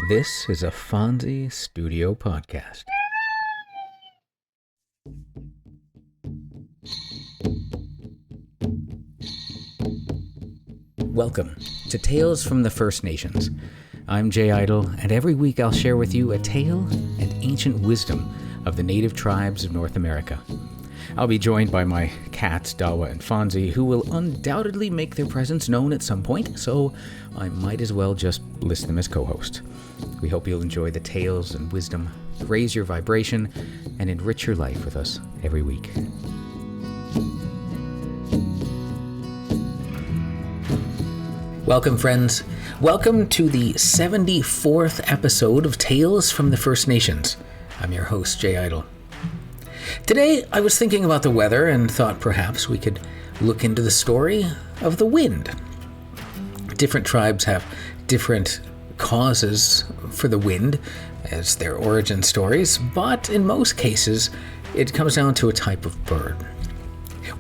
This is a Fonzie Studio podcast. Welcome to Tales from the First Nations. I'm Jay Idle, and every week I'll share with you a tale and ancient wisdom of the native tribes of North America. I'll be joined by my cats, Dawa and Fonzie, who will undoubtedly make their presence known at some point, so I might as well just list them as co-hosts. We hope you'll enjoy the tales and wisdom, raise your vibration, and enrich your life with us every week. Welcome, friends. Welcome to the 74th episode of Tales from the First Nations. I'm your host, Jay Idle. Today, I was thinking about the weather and thought perhaps we could look into the story of the wind. Different tribes have different causes for the wind as their origin stories, but in most cases, it comes down to a type of bird.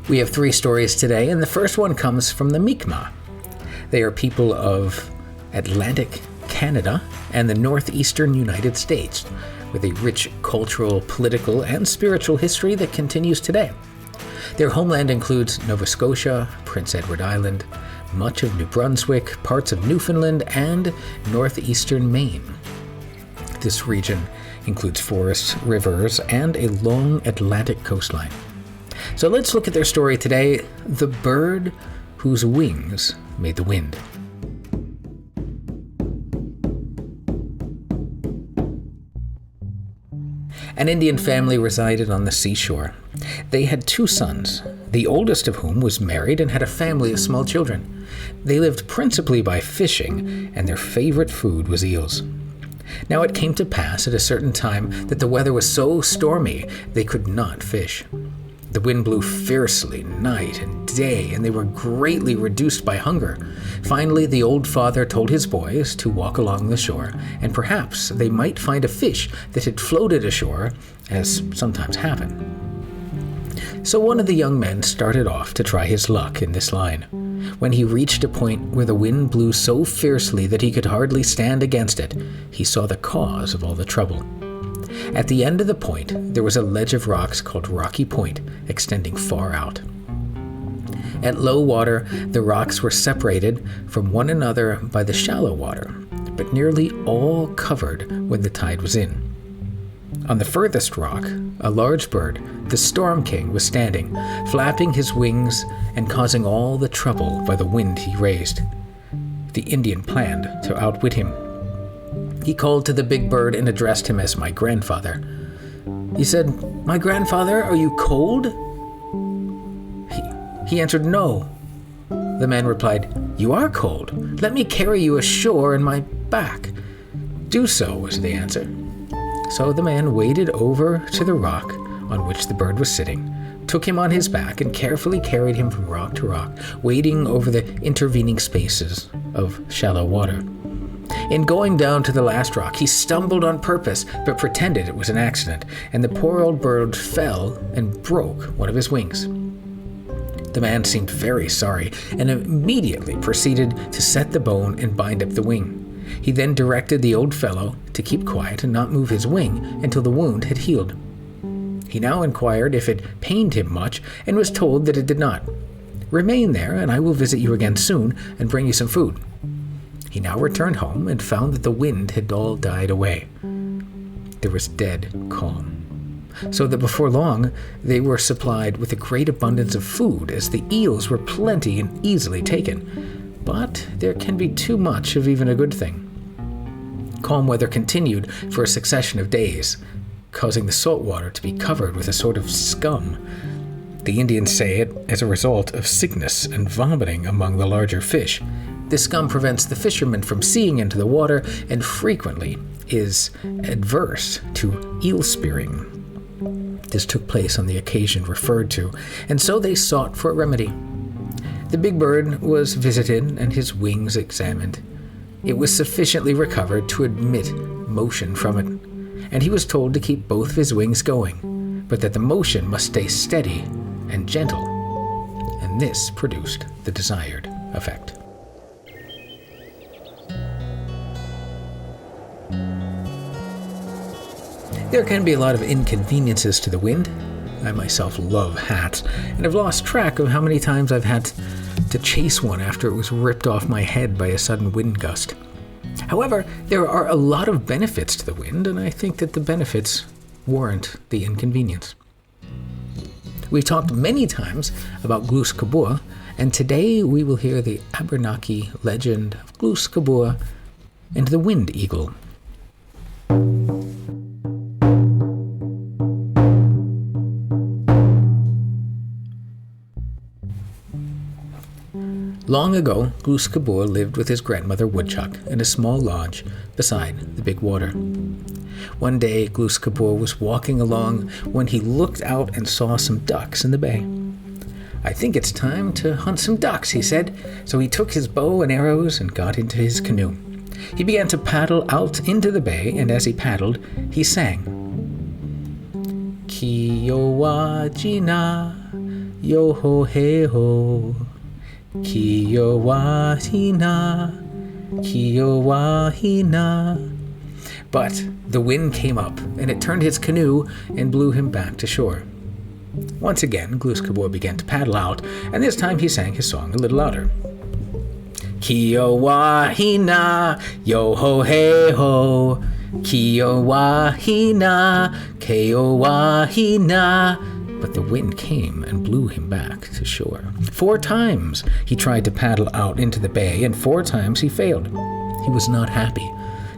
We have 3 stories today, and the first one comes from the Mi'kmaq. They are people of Atlantic Canada and the northeastern United States, with a rich cultural, political, and spiritual history that continues today. Their homeland includes Nova Scotia, Prince Edward Island, much of New Brunswick, parts of Newfoundland, and northeastern Maine. This region includes forests, rivers, and a long Atlantic coastline. So let's look at their story today, The Bird Whose Wings Made the Wind. An Indian family resided on the seashore. They had 2 sons, the oldest of whom was married and had a family of small children. They lived principally by fishing, and their favorite food was eels. Now it came to pass at a certain time that the weather was so stormy they could not fish. The wind blew fiercely night and day, and they were greatly reduced by hunger. Finally, the old father told his boys to walk along the shore, and perhaps they might find a fish that had floated ashore, as sometimes happened. So one of the young men started off to try his luck in this line. When he reached a point where the wind blew so fiercely that he could hardly stand against it, he saw the cause of all the trouble. At the end of the point, there was a ledge of rocks called Rocky Point, extending far out. At low water, the rocks were separated from one another by the shallow water, but nearly all covered when the tide was in. On the furthest rock, a large bird, the Storm King, was standing, flapping his wings and causing all the trouble by the wind he raised. The Indian planned to outwit him. He called to the big bird and addressed him as my grandfather. He said, "My grandfather, are you cold?" He answered, "No." The man replied, "You are cold. Let me carry you ashore on my back." "Do so," was the answer. So the man waded over to the rock on which the bird was sitting, took him on his back, and carefully carried him from rock to rock, wading over the intervening spaces of shallow water. In going down to the last rock, he stumbled on purpose, but pretended it was an accident, and the poor old bird fell and broke one of his wings. The man seemed very sorry, and immediately proceeded to set the bone and bind up the wing. He then directed the old fellow to keep quiet and not move his wing until the wound had healed. He now inquired if it pained him much, and was told that it did not. "Remain there, and I will visit you again soon and bring you some food." He now returned home and found that the wind had all died away. There was dead calm, so that before long they were supplied with a great abundance of food, as the eels were plenty and easily taken. But there can be too much of even a good thing. Calm weather continued for a succession of days, causing the salt water to be covered with a sort of scum. The Indians say it as a result of sickness and vomiting among the larger fish. This scum prevents the fishermen from seeing into the water and frequently is adverse to eel spearing. This took place on the occasion referred to, and so they sought for a remedy. The big bird was visited and his wings examined. It was sufficiently recovered to admit motion from it, and he was told to keep both of his wings going, but that the motion must stay steady and gentle, and this produced the desired effect. There can be a lot of inconveniences to the wind. I myself love hats, and have lost track of how many times I've had to chase one after it was ripped off my head by a sudden wind gust. However, there are a lot of benefits to the wind, and I think that the benefits warrant the inconvenience. We've talked many times about Glūs Kābū, and today we will hear the Abenaki legend of Glūs Kābū and the wind eagle. Long ago, Glūs Kābū lived with his grandmother Woodchuck in a small lodge beside the big water. One day, Glūs Kābū was walking along when he looked out and saw some ducks in the bay. "I think it's time to hunt some ducks," he said. So he took his bow and arrows and got into his canoe. He began to paddle out into the bay, and as he paddled, he sang, "Ki-yo-wa-ji-na, yo-ho-he-ho. Ki-yo-wa-hi-na, ki-yo-wa-hi-na." But the wind came up, and it turned his canoe and blew him back to shore. Once again, Glūs Kābū began to paddle out, and this time he sang his song a little louder. "Ki-yo-wa-hi-na, yo-ho-he-ho. Ki-yo-wa-hi-na, ke-yo-wa-hi-na." But the wind came and blew him back to shore. 4 times he tried to paddle out into the bay, and 4 times he failed. He was not happy.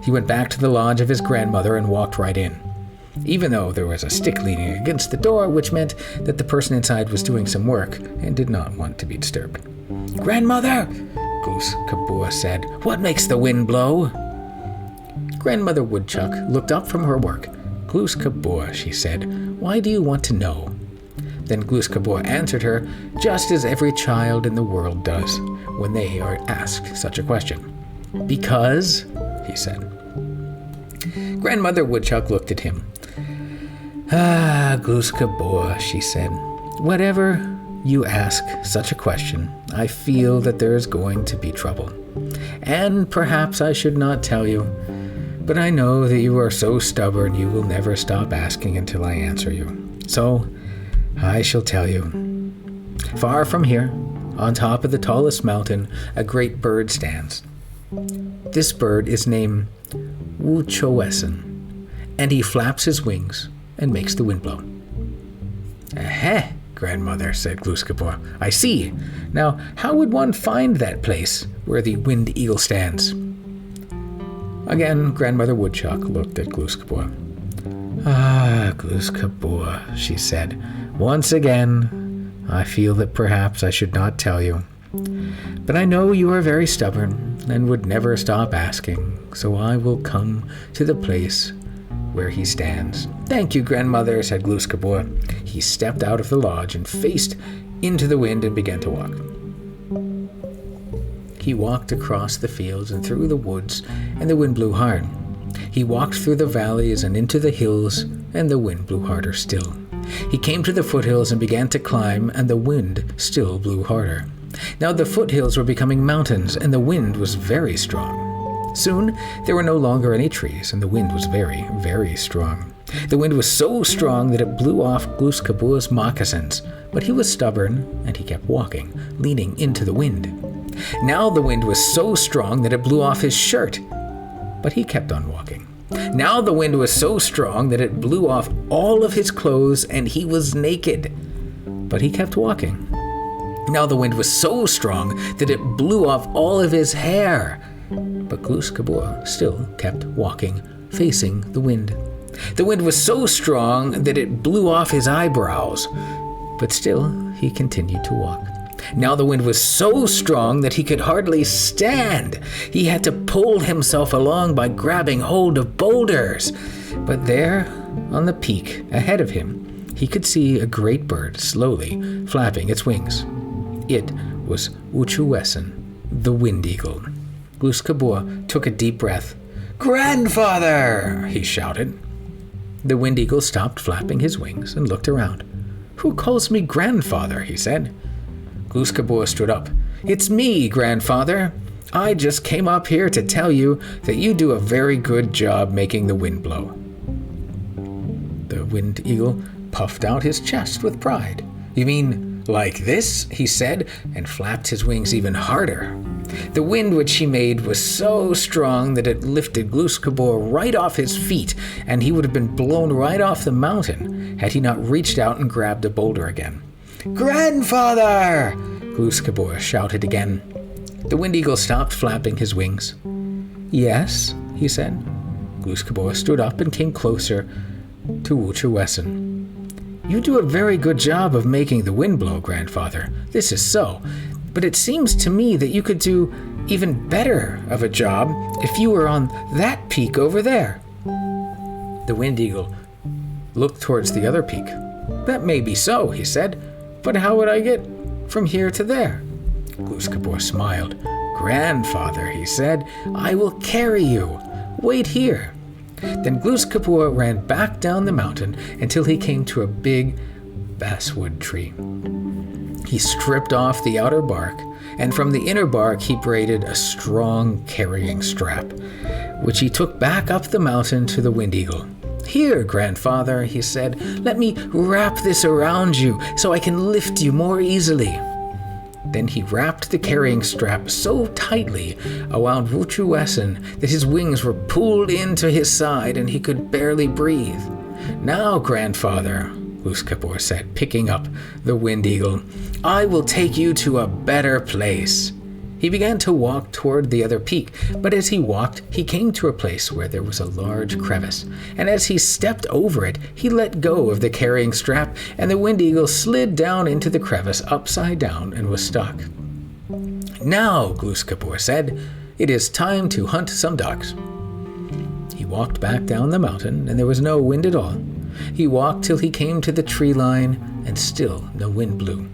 He went back to the lodge of his grandmother and walked right in, even though there was a stick leaning against the door, which meant that the person inside was doing some work and did not want to be disturbed. "Grandmother," Glūs Kābū said, "what makes the wind blow?" Grandmother Woodchuck looked up from her work. "Glūs Kābū," she said, "why do you want to know?" Then Glūs Kābū answered her, just as every child in the world does when they are asked such a question. "Because," he said. Grandmother Woodchuck looked at him. "Ah, Glūs Kābū," she said, "whatever you ask such a question, I feel that there is going to be trouble. And perhaps I should not tell you, but I know that you are so stubborn you will never stop asking until I answer you. So I shall tell you. Far from here, on top of the tallest mountain, a great bird stands. This bird is named Wūchowesen, and he flaps his wings and makes the wind blow." "Aha, grandmother," said Glūs Kābū. "I see. Now, how would one find that place where the wind eagle stands?" Again, Grandmother Woodchuck looked at Glūs Kābū. "Ah, Glūs Kābū," she said, "once again, I feel that perhaps I should not tell you. But I know you are very stubborn and would never stop asking, so I will come to the place where he stands." "Thank you, grandmother," said Glūs Kābū. He stepped out of the lodge and faced into the wind and began to walk. He walked across the fields and through the woods, and the wind blew hard. He walked through the valleys and into the hills, and the wind blew harder still. He came to the foothills and began to climb, and the wind still blew harder. Now the foothills were becoming mountains, and the wind was very strong. Soon there were no longer any trees, and the wind was very, very strong. The wind was so strong that it blew off Glūs Kābū's moccasins, but he was stubborn, and he kept walking, leaning into the wind. Now the wind was so strong that it blew off his shirt, but he kept on walking. Now the wind was so strong that it blew off all of his clothes, and he was naked, but he kept walking. Now the wind was so strong that it blew off all of his hair, but Glūs Kābū still kept walking, facing the wind. The wind was so strong that it blew off his eyebrows, but still he continued to walk. Now the wind was so strong that he could hardly stand. He had to pull himself along by grabbing hold of boulders. But there, on the peak ahead of him, he could see a great bird slowly flapping its wings. It was Wūchowesen, the wind eagle. Glūs Kābū took a deep breath. "Grandfather!" he shouted. The wind eagle stopped flapping his wings and looked around. "Who calls me grandfather?" he said. Glūs Kābū stood up. "It's me, grandfather. I just came up here to tell you that you do a very good job making the wind blow." Wind Eagle puffed out his chest with pride. "You mean like this?" he said, and flapped his wings even harder. The wind which he made was so strong that it lifted Glooskap right off his feet, and he would have been blown right off the mountain had he not reached out and grabbed a boulder again. "Grandfather!" Glooskap shouted again. The Wind Eagle stopped flapping his wings. "Yes," he said. Glooskap stood up and came closer to Wutcherwesen. "You do a very good job of making the wind blow, Grandfather. This is so. But it seems to me that you could do even better of a job if you were on that peak over there." The Wind Eagle looked towards the other peak. "That may be so," he said, "but how would I get from here to there?" Glooskap smiled. "Grandfather," he said, "I will carry you. Wait here." Then Glooskap ran back down the mountain until he came to a big basswood tree. He stripped off the outer bark, and from the inner bark he braided a strong carrying strap, which he took back up the mountain to the Wind Eagle. "Here, Grandfather," he said, "let me wrap this around you so I can lift you more easily." Then he wrapped the carrying strap so tightly around Wutcherwesen that his wings were pulled into his side and he could barely breathe. "Now, Grandfather," Glooskap said, picking up the Wind Eagle, "I will take you to a better place." He began to walk toward the other peak, but as he walked, he came to a place where there was a large crevice, and as he stepped over it, he let go of the carrying strap, and the Wind Eagle slid down into the crevice upside down and was stuck. "Now," Glooskap said, "it is time to hunt some ducks." He walked back down the mountain, and there was no wind at all. He walked till he came to the tree line, and still no wind blew.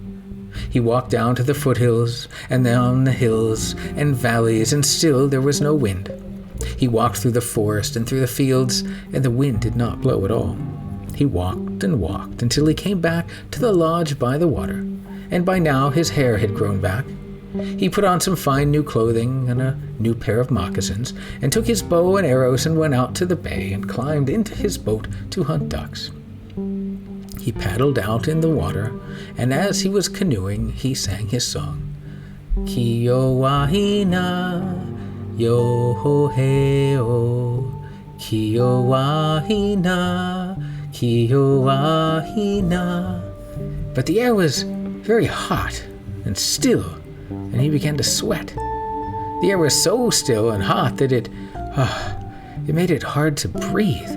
He walked down to the foothills, and down the hills and valleys, and still there was no wind. He walked through the forest and through the fields, and the wind did not blow at all. He walked and walked until he came back to the lodge by the water, and by now his hair had grown back. He put on some fine new clothing and a new pair of moccasins, and took his bow and arrows and went out to the bay and climbed into his boat to hunt ducks. He paddled out in the water, and as he was canoeing, he sang his song. Kiowahina, yo-ho-hey-o, Kiowahina, Kiowahina. But the air was very hot and still, and he began to sweat. The air was so still and hot that it made it hard to breathe.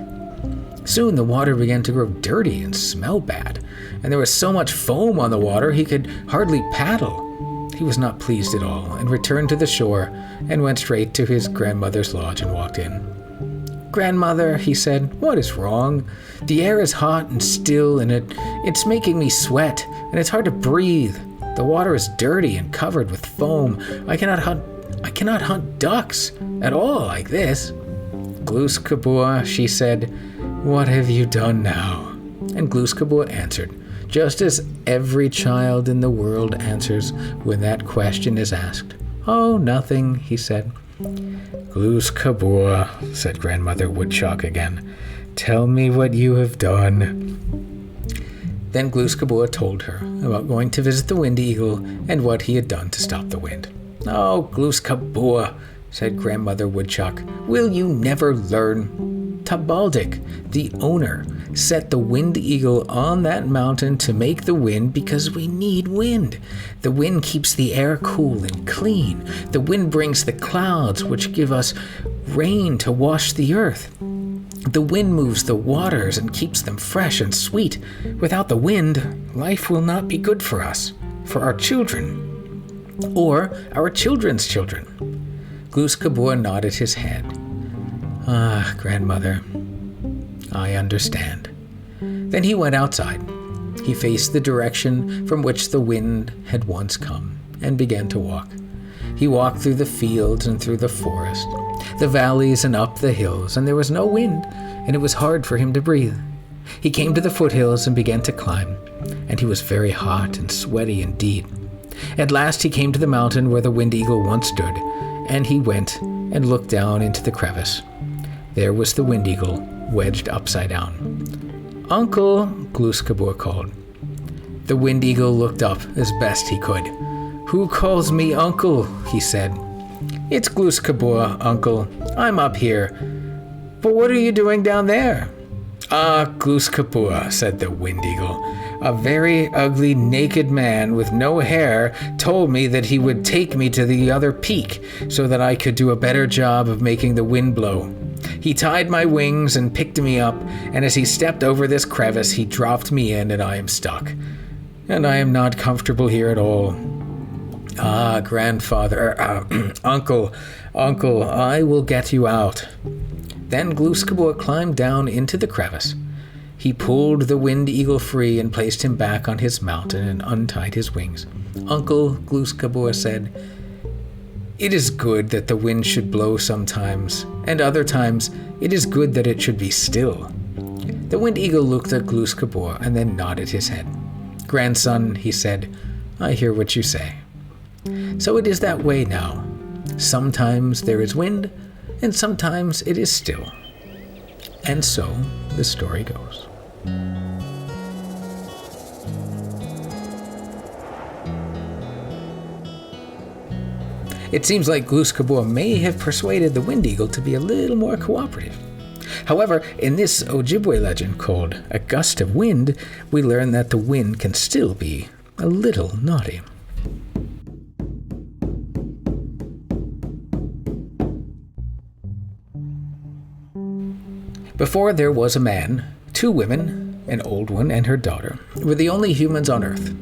Soon the water began to grow dirty and smell bad, and there was so much foam on the water he could hardly paddle. He was not pleased at all, and returned to the shore and went straight to his grandmother's lodge and walked in. "Grandmother," he said, "what is wrong? The air is hot and still, and it's making me sweat, and it's hard to breathe. The water is dirty and covered with foam. I cannot hunt ducks at all like this." "Glooskap," she said, "what have you done now?" And Glooskap answered, just as every child in the world answers when that question is asked. "Oh, nothing," he said. "Glooskap," said Grandmother Woodchuck again, "tell me what you have done." Then Glooskap told her about going to visit the Wind Eagle and what he had done to stop the wind. "Oh, Glooskap," said Grandmother Woodchuck, "will you never learn? Tabaldik, the owner, set the Wind Eagle on that mountain to make the wind because we need wind. The wind keeps the air cool and clean. The wind brings the clouds which give us rain to wash the earth. The wind moves the waters and keeps them fresh and sweet. Without the wind, life will not be good for us, for our children, or our children's children." Glooskap nodded his head. "Ah, Grandmother, I understand." Then he went outside. He faced the direction from which the wind had once come and began to walk. He walked through the fields and through the forest, the valleys and up the hills, and there was no wind, and it was hard for him to breathe. He came to the foothills and began to climb, and he was very hot and sweaty indeed. At last he came to the mountain where the Wind Eagle once stood, and he went and looked down into the crevice. There was the Wind Eagle, wedged upside down. Uncle, Glooskapur called. The Wind Eagle looked up as best he could. Who calls me uncle? He said. It's Glooskapur, uncle. I'm up here. But what are you doing down there? Ah, Glooskapur, said the Wind Eagle. A very ugly, naked man with no hair told me that he would take me to the other peak so that I could do a better job of making the wind blow. He tied my wings and picked me up, and as he stepped over this crevice, he dropped me in, and I am stuck. And I am not comfortable here at all. Ah, grandfather, uncle, I will get you out. Then Glooskapur climbed down into the crevice. He pulled the Wind Eagle free and placed him back on his mountain and untied his wings. Uncle, Glooskapur said, it is good that the wind should blow sometimes, and other times it is good that it should be still. The Wind Eagle looked at Glooskapur and then nodded his head. Grandson, he said, I hear what you say. So it is that way now. Sometimes there is wind, and sometimes it is still. And so the story goes. It seems like Glooskapur may have persuaded the Wind Eagle to be a little more cooperative. However, in this Ojibwe legend called A Gust of Wind, we learn that the wind can still be a little naughty. Before there was a man, 2 women, an old one and her daughter, were the only humans on Earth.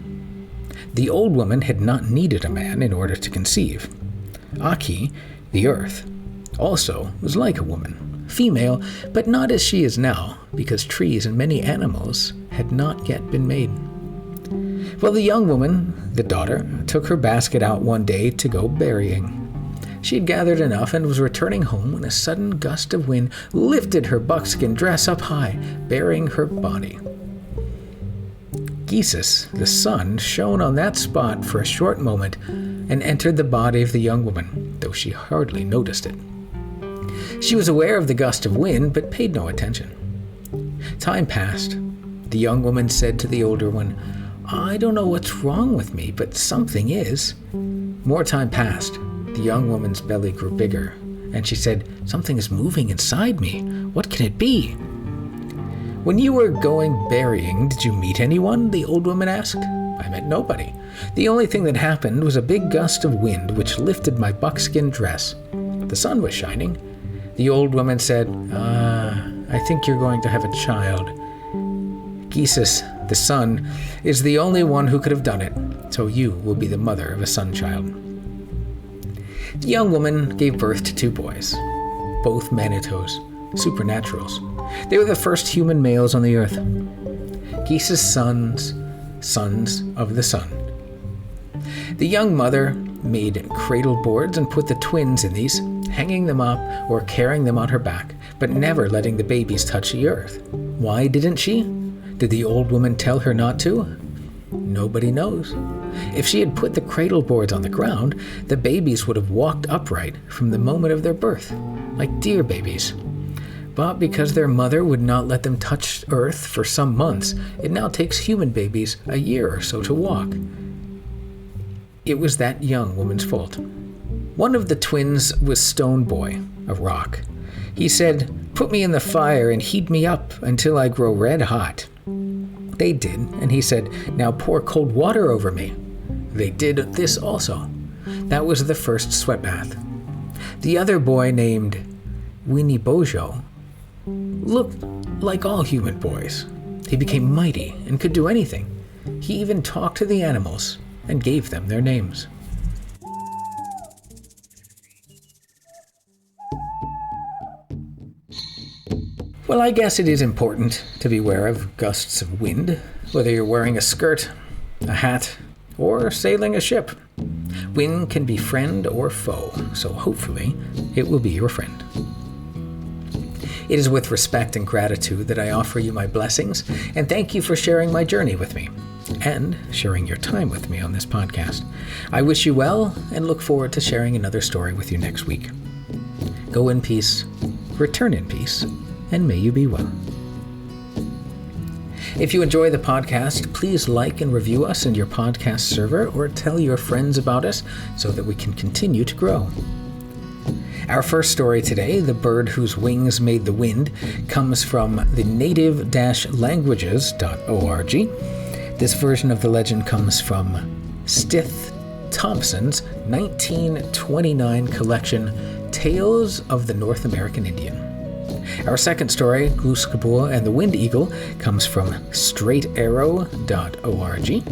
The old woman had not needed a man in order to conceive. Aki, the Earth, also was like a woman, female, but not as she is now, because trees and many animals had not yet been made. Well, the young woman, the daughter, took her basket out one day to go berrying. She had gathered enough and was returning home when a sudden gust of wind lifted her buckskin dress up high, burying her body. Gisus, the sun, shone on that spot for a short moment and entered the body of the young woman, though she hardly noticed it. She was aware of the gust of wind, but paid no attention. Time passed. The young woman said to the older one, I don't know what's wrong with me, but something is. More time passed. The young woman's belly grew bigger, and she said, something is moving inside me. What can it be? When you were going berrying, did you meet anyone? The old woman asked. I met nobody. The only thing that happened was a big gust of wind which lifted my buckskin dress. The sun was shining. The old woman said, I think you're going to have a child. Gisus, the sun, is the only one who could have done it, so you will be the mother of a son child. The young woman gave birth to 2 boys, both Manitos, supernaturals. They were the first human males on the earth. Gisus' sons of the sun. The young mother made cradle boards and put the twins in these, hanging them up or carrying them on her back, but never letting the babies touch the earth. Why didn't she? Did the old woman tell her not to? Nobody knows. If she had put the cradle boards on the ground, the babies would have walked upright from the moment of their birth, like deer babies. But because their mother would not let them touch earth for some months, it now takes human babies a year or so to walk. It was that young woman's fault. One of the twins was Stone Boy, a rock. He said, put me in the fire and heat me up until I grow red hot. They did, and he said, now pour cold water over me. They did this also. That was the first sweat bath. The other boy, named Winnie Bojo, looked like all human boys. He became mighty and could do anything. He even talked to the animals and gave them their names. Well, I guess it is important to be aware of gusts of wind, whether you're wearing a skirt, a hat, or sailing a ship. Wind can be friend or foe, so hopefully it will be your friend. It is with respect and gratitude that I offer you my blessings, and thank you for sharing my journey with me, and sharing your time with me on this podcast. I wish you well, and look forward to sharing another story with you next week. Go in peace, return in peace, and may you be well. If you enjoy the podcast, please like and review us in your podcast server or tell your friends about us so that we can continue to grow. Our first story today, The Bird Whose Wings Made the Wind, comes from the native-languages.org. This version of the legend comes from Stith Thompson's 1929 collection, Tales of the North American Indian. Our second story, Glooskapur and the Wind Eagle, comes from straightarrow.org.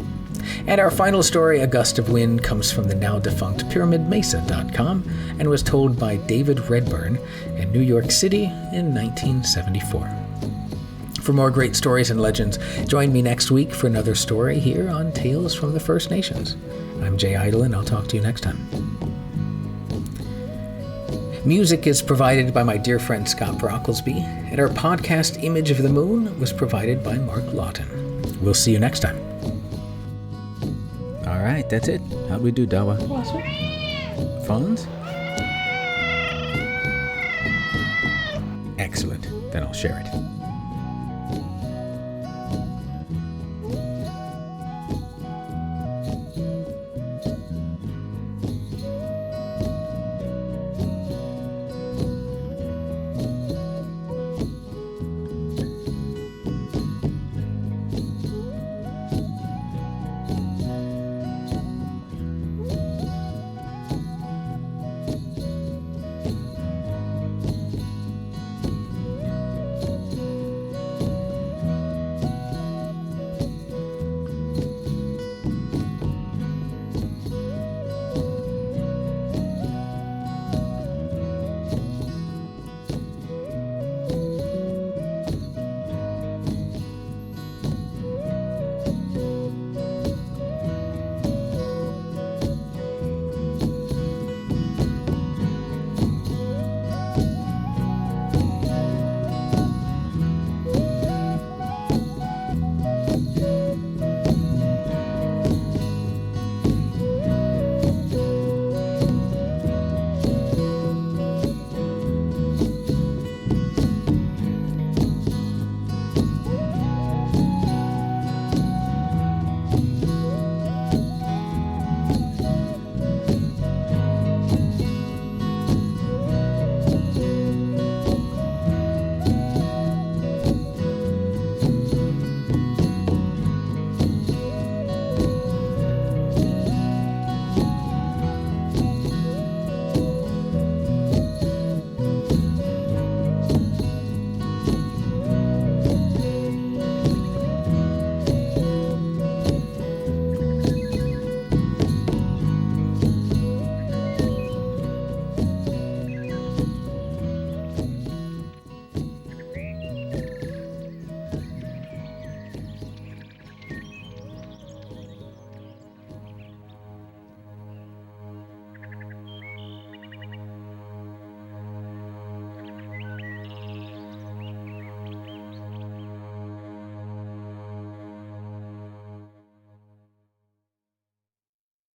And our final story, A Gust of Wind, comes from the now-defunct pyramidmesa.com and was told by David Redburn in New York City in 1974. For more great stories and legends, join me next week for another story here on Tales from the First Nations. I'm Jay Idle, and I'll talk to you next time. Music is provided by my dear friend Scott Brocklesby, and our podcast Image of the Moon was provided by Mark Lawton. We'll see you next time. All right, that's it. How'd we do, Dawa? Awesome. Phones? Excellent. Then I'll share it.